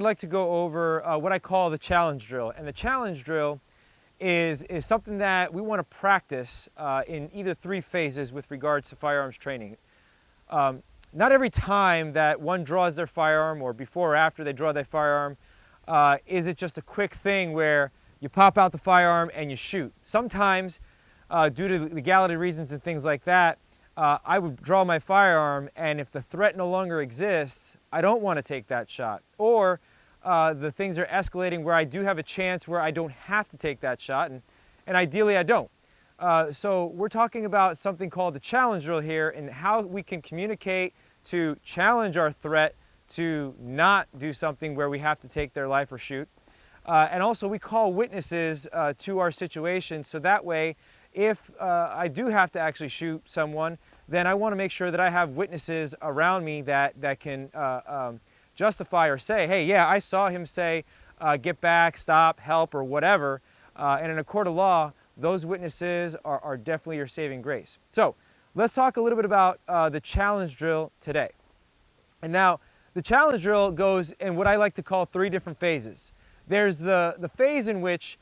I'd like to go over what I call the challenge drill. And the challenge drill is something that we want to practice in either 3 phases with regards to firearms training. Not every time that one draws their firearm, or before or after they draw their firearm, is it just a quick thing where you pop out the firearm and you shoot. Sometimes, due to legality reasons and things like that, I would draw my firearm, and if the threat no longer exists, I don't want to take that shot. Or the things are escalating where I do have a chance where I don't have to take that shot, and ideally I don't. So we're talking about something called the challenge drill here, and how we can communicate to challenge our threat to not do something where we have to take their life or shoot. And also we call witnesses to our situation, so that way if I do have to actually shoot someone, then I want to make sure that I have witnesses around me that can justify or say, hey, yeah, I saw him say, get back, stop, help, or whatever. And in a court of law, those witnesses are definitely your saving grace. So let's talk a little bit about the challenge drill today. And now the challenge drill goes in what I like to call 3 different phases. There's the phase in which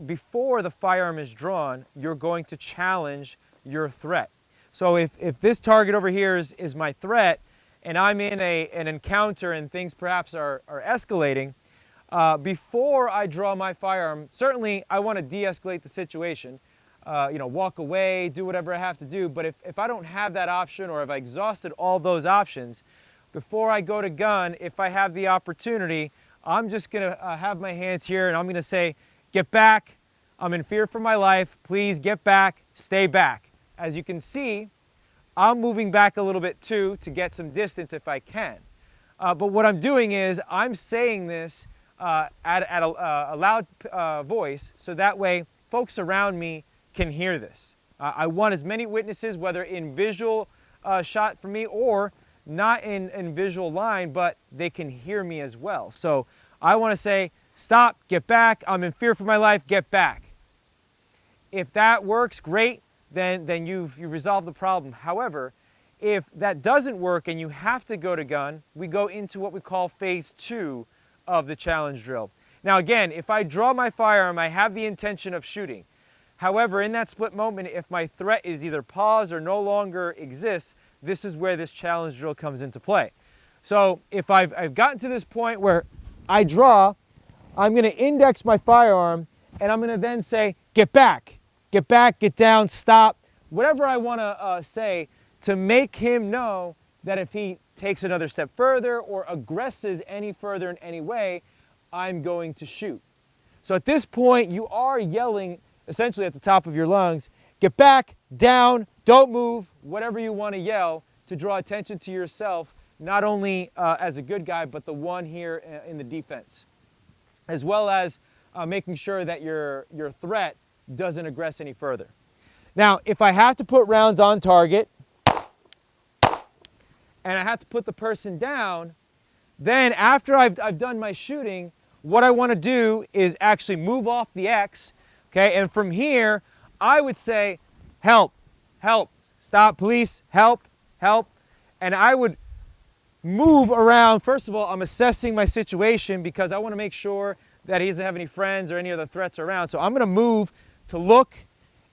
before the firearm is drawn, you're going to challenge your threat. So if this target over here is my threat, and I'm in an encounter and things perhaps are escalating, before I draw my firearm, certainly I want to de-escalate the situation, walk away, do whatever I have to do. But if I don't have that option, or if I exhausted all those options, before I go to gun, if I have the opportunity, I'm just going to have my hands here and I'm going to say, get back, I'm in fear for my life, please get back, stay back. As you can see, I'm moving back a little bit too to get some distance if I can. But what I'm doing is I'm saying this at a loud voice, so that way folks around me can hear this. I want as many witnesses, whether in visual shot for me or not in visual line, but they can hear me as well. So I want to say, stop, get back, I'm in fear for my life, get back. If that works, great, then you've resolved the problem. However, if that doesn't work and you have to go to gun, we go into what we call phase 2 of the challenge drill. Now again, if I draw my firearm, I have the intention of shooting. However, in that split moment, if my threat is either paused or no longer exists, this is where this challenge drill comes into play. So if I've gotten to this point where I draw, I'm going to index my firearm, and I'm going to then say, get back, get down, stop, whatever I want to say to make him know that if he takes another step further or aggresses any further in any way, I'm going to shoot. So at this point, you are yelling essentially at the top of your lungs, get back, down, don't move, whatever you want to yell to draw attention to yourself, not only as a good guy, but the one here in the defense, as well as making sure that your threat doesn't aggress any further. Now, if I have to put rounds on target and I have to put the person down, then after I've done my shooting, what I want to do is actually move off the X, okay? And from here, I would say, help, help, stop, police, help, help. And I would move around. First of all, I'm assessing my situation because I want to make sure that he doesn't have any friends or any other threats around. So I'm going to move to look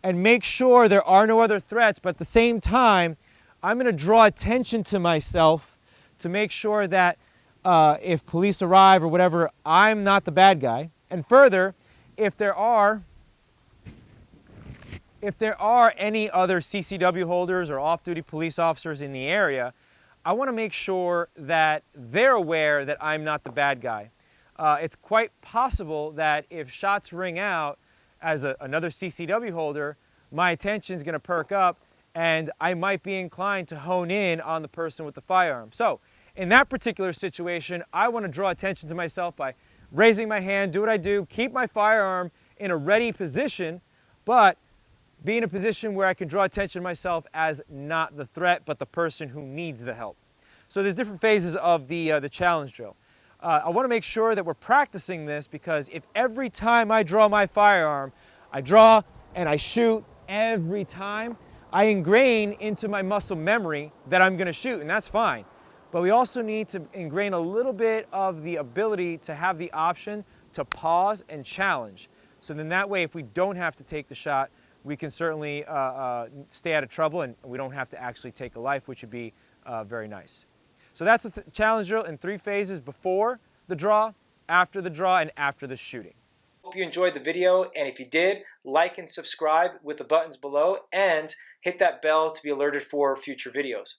and make sure there are no other threats, but at the same time, I'm going to draw attention to myself to make sure that if police arrive or whatever, I'm not the bad guy. And further, if there are any other CCW holders or off-duty police officers in the area, I want to make sure that they're aware that I'm not the bad guy. It's quite possible that if shots ring out as another CCW holder, my attention is going to perk up and I might be inclined to hone in on the person with the firearm. So in that particular situation, I want to draw attention to myself by raising my hand, do what I do, keep my firearm in a ready position, but be in a position where I can draw attention to myself as not the threat, but the person who needs the help. So there's different phases of the challenge drill. I want to make sure that we're practicing this, because if every time I draw my firearm, I draw and I shoot every time, I ingrain into my muscle memory that I'm going to shoot, and that's fine. But we also need to ingrain a little bit of the ability to have the option to pause and challenge. So then that way, if we don't have to take the shot, we can certainly stay out of trouble and we don't have to actually take a life, which would be very nice. So that's the challenge drill in 3 phases: before the draw, after the draw, and after the shooting. Hope you enjoyed the video, and if you did, like and subscribe with the buttons below, and hit that bell to be alerted for future videos.